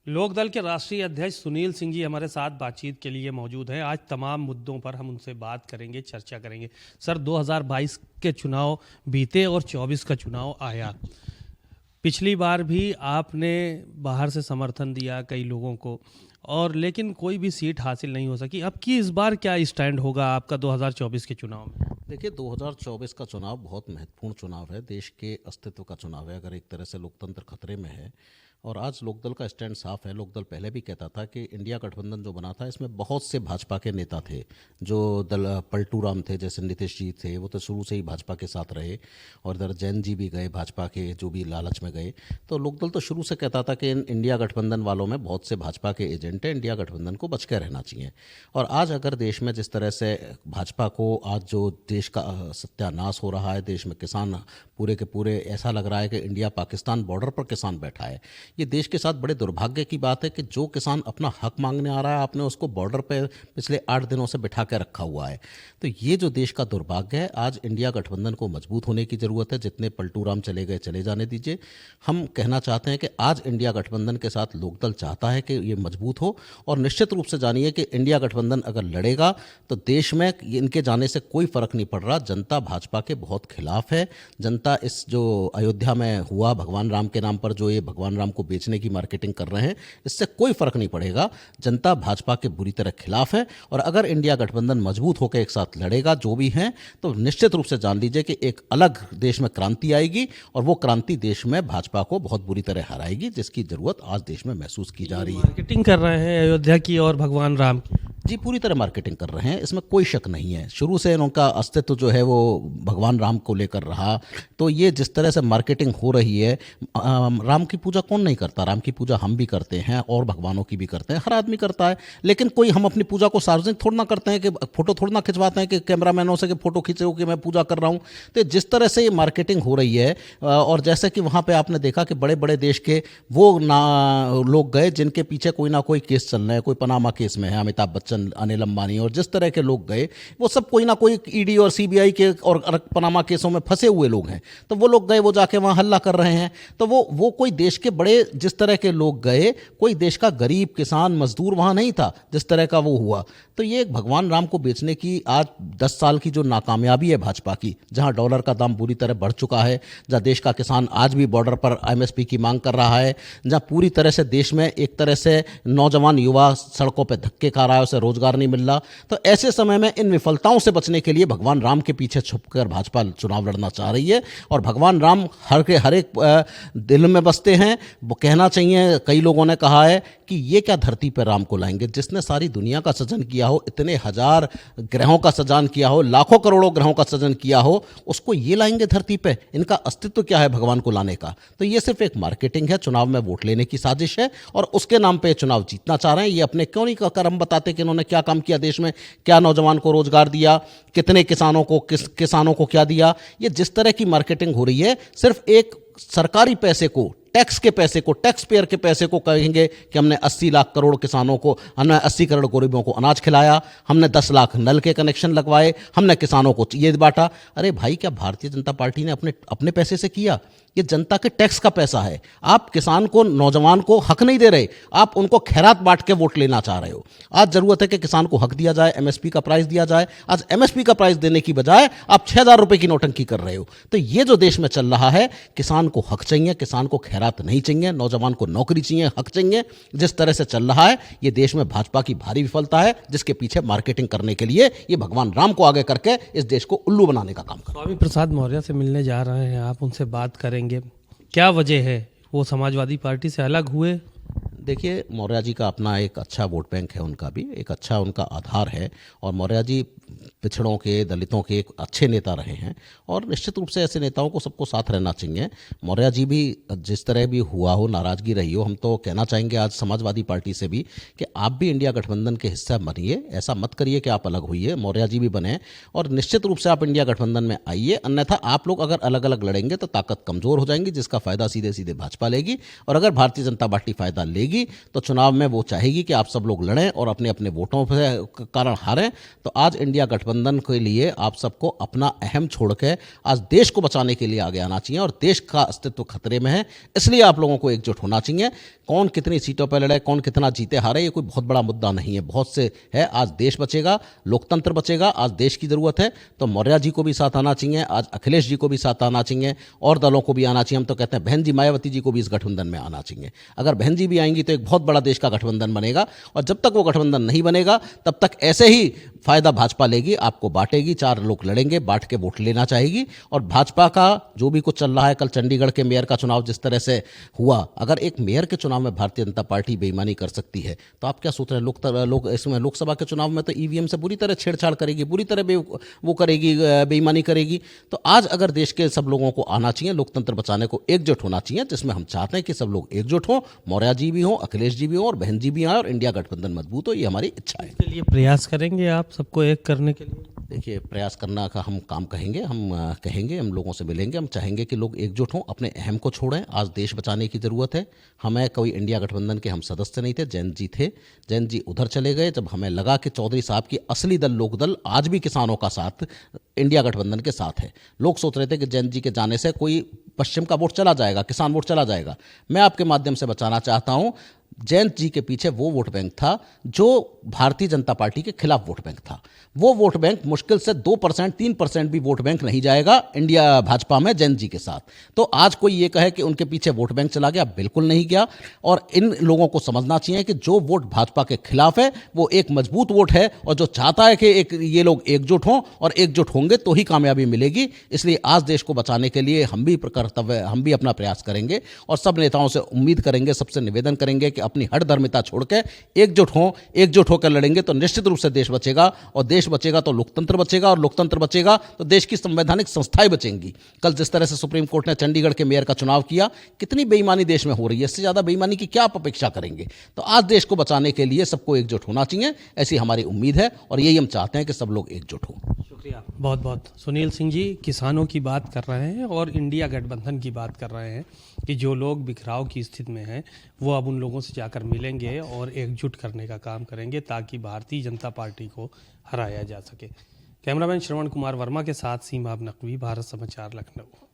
लोकदल के राष्ट्रीय अध्यक्ष सुनील सिंह जी हमारे साथ बातचीत के लिए मौजूद हैं। आज तमाम मुद्दों पर हम उनसे बात करेंगे, चर्चा करेंगे। सर, 2022 के चुनाव बीते और 24 का चुनाव आया। पिछली बार भी आपने बाहर से समर्थन दिया कई लोगों को, और लेकिन कोई भी सीट हासिल नहीं हो सकी। अब की इस बार क्या स्टैंड होगा आपका 2024 के चुनाव में? देखिए, 2024 का चुनाव बहुत महत्वपूर्ण चुनाव है, देश के अस्तित्व का चुनाव है। अगर एक तरह से लोकतंत्र खतरे में है, और आज लोकदल का स्टैंड साफ है। लोकदल पहले भी कहता था कि इंडिया गठबंधन जो बना था, इसमें बहुत से भाजपा के नेता थे जो दल पलटू राम थे, जैसे नीतीश जी थे, वो तो शुरू से ही भाजपा के साथ रहे, और इधर जैन जी भी गए भाजपा के, जो भी लालच में गए। तो लोकदल तो शुरू से कहता था कि इन इंडिया गठबंधन वालों में बहुत से भाजपा के एजेंट हैं, इंडिया गठबंधन को बच के रहना चाहिए। और आज अगर देश में जिस तरह से भाजपा को आज जो देश का सत्यानाश हो रहा है, देश में किसान पूरे के पूरे ऐसा लग रहा है कि इंडिया पाकिस्तान बॉर्डर पर किसान बैठा है। ये देश के साथ बड़े दुर्भाग्य की बात है कि जो किसान अपना हक मांगने आ रहा है, आपने उसको बॉर्डर पे पिछले 8 दिनों से बिठा के रखा हुआ है। तो ये जो देश का दुर्भाग्य है, आज इंडिया गठबंधन को मजबूत होने की ज़रूरत है। जितने पलटू राम चले गए चले जाने दीजिए। हम कहना चाहते हैं कि आज इंडिया गठबंधन के साथ लोकदल चाहता है कि ये मजबूत हो, और निश्चित रूप से जानिए कि इंडिया गठबंधन अगर लड़ेगा तो देश में इनके जाने से कोई फर्क नहीं पड़ रहा। जनता भाजपा के बहुत खिलाफ है। जनता इस जो अयोध्या में हुआ भगवान राम के नाम पर, जो ये भगवान राम को बेचने की मार्केटिंग कर रहे हैं, इससे कोई फर्क नहीं पड़ेगा। जनता भाजपा के बुरी तरह खिलाफ है, और अगर इंडिया गठबंधन मजबूत होकर एक साथ लड़ेगा जो भी हैं, तो निश्चित रूप से जान लीजिए कि एक अलग देश में क्रांति आएगी, और वो क्रांति देश में भाजपा को बहुत बुरी तरह हराएगी, जिसकी जरूरत आज देश में महसूस की जा रही है। मार्केटिंग कर रहे हैं अयोध्या की और भगवान राम की। जी, पूरी तरह मार्केटिंग कर रहे हैं, इसमें कोई शक नहीं है। शुरू से उनका अस्तित्व जो है वो भगवान राम को लेकर रहा। तो ये जिस तरह से मार्केटिंग हो रही है, राम की पूजा कौन नहीं करता? राम की पूजा हम भी करते हैं, और भगवानों की भी करते हैं, हर आदमी करता है। लेकिन कोई हम अपनी पूजा को सार्वजनिक थोड़ा ना करते हैं, कि फोटो थोड़ा ना खिंचवाते हैं कि कैमरामैनों से कि फोटो खींचे कि मैं पूजा कर रहा हूँ। तो जिस तरह से ये मार्केटिंग हो रही है, और जैसे कि वहाँ पर आपने देखा कि बड़े बड़े देश के वो लोग गए जिनके पीछे कोई ना कोई केस चल रहे हैं। कोई पनामा केस में है अमिताभ बच्चन, अनिल अंबानी, और जिस तरह के लोग गए वो सब कोई ना कोई ईडी और सीबीआई के और पनामा केसों में फंसे हुए लोग हैं। तो वो लोग गए, वो जाके वहाँ हल्ला कर रहे हैं। तो वो कोई देश के बड़े जिस तरह के लोग गए, कोई देश का गरीब किसान मजदूर वहाँ नहीं था जिस तरह का वो हुआ। तो ये भगवान राम को बेचने की आज 10 साल की जो नाकामयाबी है भाजपा की, जहाँ डॉलर का दाम बुरी तरह बढ़ चुका है, जहाँ देश का किसान आज भी बॉर्डर पर एमएसपी की मांग कर रहा है, जहाँ पूरी तरह से देश में एक तरह से नौजवान युवा सड़कों पर धक्के खा रहा है, उसे रोजगार नहीं मिल रहा। तो ऐसे समय में इन विफलताओं से बचने के लिए भगवान राम के पीछे छुपकर भाजपा चुनाव लड़ना चाह रही है। और भगवान राम हर एक दिल में बसते हैं। वो कहना चाहिए, कई लोगों ने कहा है कि ये क्या धरती पर राम को लाएंगे? जिसने सारी दुनिया का सृजन किया हो, इतने हजार ग्रहों का सृजन किया हो, लाखों करोड़ों ग्रहों का सृजन किया हो, उसको ये लाएंगे धरती पे? इनका अस्तित्व क्या है भगवान को लाने का? तो ये सिर्फ एक मार्केटिंग है, चुनाव में वोट लेने की साजिश है, और उसके नाम पे चुनाव जीतना चाह रहे हैं। ये अपने क्यों नहीं कर्म बताते कि इन्होंने क्या काम किया देश में, क्या नौजवान को रोजगार दिया, कितने किसानों को क्या दिया। ये जिस तरह की मार्केटिंग हो रही है, सिर्फ एक सरकारी पैसे को, टैक्स के पैसे को, टैक्स पेयर के पैसे को कहेंगे कि हमने 80 लाख करोड़ किसानों को, हमने 80 करोड़ गरीबों को अनाज खिलाया, हमने 10 लाख नल के कनेक्शन लगवाए, हमने किसानों को ये बांटा। अरे भाई, क्या भारतीय जनता पार्टी ने अपने पैसे से किया? ये जनता के टैक्स का पैसा है। आप किसान को, नौजवान को हक नहीं दे रहे, आप उनको खैरात बांट के वोट लेना चाह रहे हो। आज जरूरत है कि किसान को हक दिया जाए, एमएसपी का प्राइस दिया जाए। आज एमएसपी का प्राइस देने की बजाय आप 6,000 रुपए की नौटंकी कर रहे हो। तो ये जो देश में चल रहा है, किसान को हक चाहिए, किसान को खैरात नहीं चाहिए, नौजवान को नौकरी चाहिए, हक चाहिए। जिस तरह से चल रहा है, ये देश में भाजपा की भारी विफलता है, जिसके पीछे मार्केटिंग करने के लिए ये भगवान राम को आगे करके इस देश को उल्लू बनाने का काम कर। स्वामी प्रसाद मौर्य से मिलने जा रहे हैं आप, उनसे बात करेंगे। क्या वजह है वो समाजवादी पार्टी से अलग हुए? देखिए, मौर्य जी का अपना एक अच्छा वोट बैंक है, उनका भी एक अच्छा उनका आधार है, और मौर्य जी पिछड़ों के, दलितों के एक अच्छे नेता रहे हैं, और निश्चित रूप से ऐसे नेताओं को सबको साथ रहना चाहिए। मौर्य जी भी जिस तरह भी हुआ हो, नाराजगी रही हो, हम तो कहना चाहेंगे आज समाजवादी पार्टी से भी कि आप भी इंडिया गठबंधन के हिस्सा बनिए। ऐसा मत करिए कि आप अलग होइए, मौर्य जी भी बने, और निश्चित रूप से आप इंडिया गठबंधन में आइए। अन्यथा आप लोग अगर अलग अलग लड़ेंगे तो ताकत कमजोर हो जाएंगी, जिसका फायदा सीधे सीधे भाजपा लेगी। और अगर भारतीय जनता पार्टी फायदा लेगी आएगी तो चुनाव में वो चाहेगी कि आप सब लोग लड़ें और अपने अपने वोटों के कारण हारें। तो आज इंडिया गठबंधन के लिए आप सबको अपना अहम छोड़ के आज देश को बचाने के लिए आगे आना चाहिए, और देश का अस्तित्व खतरे में है, इसलिए आप लोगों को एकजुट होना चाहिए। कौन कितनी सीटों पर लड़े, कौन कितना जीते हारे, ये कोई बहुत बड़ा मुद्दा नहीं है। बहुत से है, आज देश बचेगा, लोकतंत्र बचेगा, आज देश की जरूरत है। तो मौर्य जी को भी साथ आना चाहिए, आज अखिलेश जी को भी साथ आना चाहिए, और दलों को भी आना चाहिए। हम तो कहते हैं बहन जी मायावती जी को भी इस गठबंधन में आना चाहिए। अगर बहन जी भी आएंगी तो एक बहुत बड़ा देश का गठबंधन बनेगा, और जब तक वो गठबंधन नहीं बनेगा तब तक ऐसे ही फायदा भाजपा लेगी, आपको बांटेगी, 4 लोग लड़ेंगे, बांट के वोट लेना चाहेगी। और भाजपा का जो भी कुछ चल रहा है, कल चंडीगढ़ के मेयर का चुनाव जिस तरह से हुआ, अगर एक मेयर के चुनाव में भारतीय जनता पार्टी बेईमानी कर सकती है तो आप क्या सोच रहे हैं इसमें लोकसभा के चुनाव में तो ईवीएम से बुरी तरह छेड़छाड़ करेगी, बुरी तरह वो करेगी, बेईमानी करेगी। तो आज अगर देश के सब लोगों को आना चाहिए, लोकतंत्र बचाने को एकजुट होना चाहिए, जिसमें हम चाहते हैं कि सब लोग एकजुट हों, मौर्य जी भी हों, अखिलेश जी भी हों, और बहन जी भी आए, और इंडिया गठबंधन मजबूत हो, ये हमारी इच्छा है। इसके लिए प्रयास करेंगे आप सबको एक करने के लिए? देखिए, प्रयास करना का हम काम कहेंगे, हम लोगों से मिलेंगे, हम चाहेंगे कि लोग एकजुट हों, अपने अहम को छोड़ें। आज देश बचाने की ज़रूरत है। हमें कोई इंडिया गठबंधन के हम सदस्य नहीं थे, जैन जी थे, जैन जी उधर चले गए। जब हमें लगा कि चौधरी साहब की असली दल लोकदल आज भी किसानों का साथ इंडिया गठबंधन के साथ है। लोग सोच रहे थे कि जैन जी के जाने से कोई पश्चिम का वोट चला जाएगा, किसान वोट चला जाएगा। मैं आपके माध्यम से बताना चाहता हूँ, जयंत जी के पीछे वो वोट बैंक था जो भारतीय जनता पार्टी के खिलाफ वोट बैंक था। वो वोट बैंक मुश्किल से 2%, 3% भी वोट बैंक नहीं जाएगा इंडिया भाजपा में जयंत जी के साथ। तो आज कोई ये कहे कि उनके पीछे वोट बैंक चला गया, बिल्कुल नहीं गया। और इन लोगों को समझना चाहिए कि जो वोट भाजपा के खिलाफ है वो एक मजबूत वोट है, और जो चाहता है कि ये लोग एकजुट हों, और एकजुट होंगे तो ही कामयाबी मिलेगी। इसलिए आज देश को बचाने के लिए हम भी अपना प्रयास करेंगे, और सब नेताओं से उम्मीद करेंगे, सबसे निवेदन करेंगे कि अपनी हर धर्मिता छोड़ के एकजुट होकर लड़ेंगे तो निश्चित रूप से देश बचेगा, और देश बचेगा तो लोकतंत्र बचेगा, और लोकतंत्र बचेगा तो देश की संवैधानिक संस्थाएं बचेंगी। कल जिस तरह से सुप्रीम कोर्ट ने चंडीगढ़ के मेयर का चुनाव किया, कितनी बेईमानी देश में हो रही है, इससे ज्यादा बेईमानी की क्या आप अपेक्षा करेंगे। तो आज देश को बचाने के लिए सबको एकजुट होना चाहिए, ऐसी हमारी उम्मीद है, और यही हम चाहते हैं कि सब लोग एकजुट हों। शुक्रिया बहुत बहुत। सुनील सिंह जी किसानों की बात कर रहे हैं और इंडिया गठबंधन की बात कर रहे हैं कि जो लोग बिखराव की स्थिति में हैं वो अब उन लोगों से जाकर मिलेंगे और एकजुट करने का काम करेंगे ताकि भारतीय जनता पार्टी को हराया जा सके। कैमरामैन श्रवण कुमार वर्मा के साथ सीमा नकवी, भारत समाचार, लखनऊ।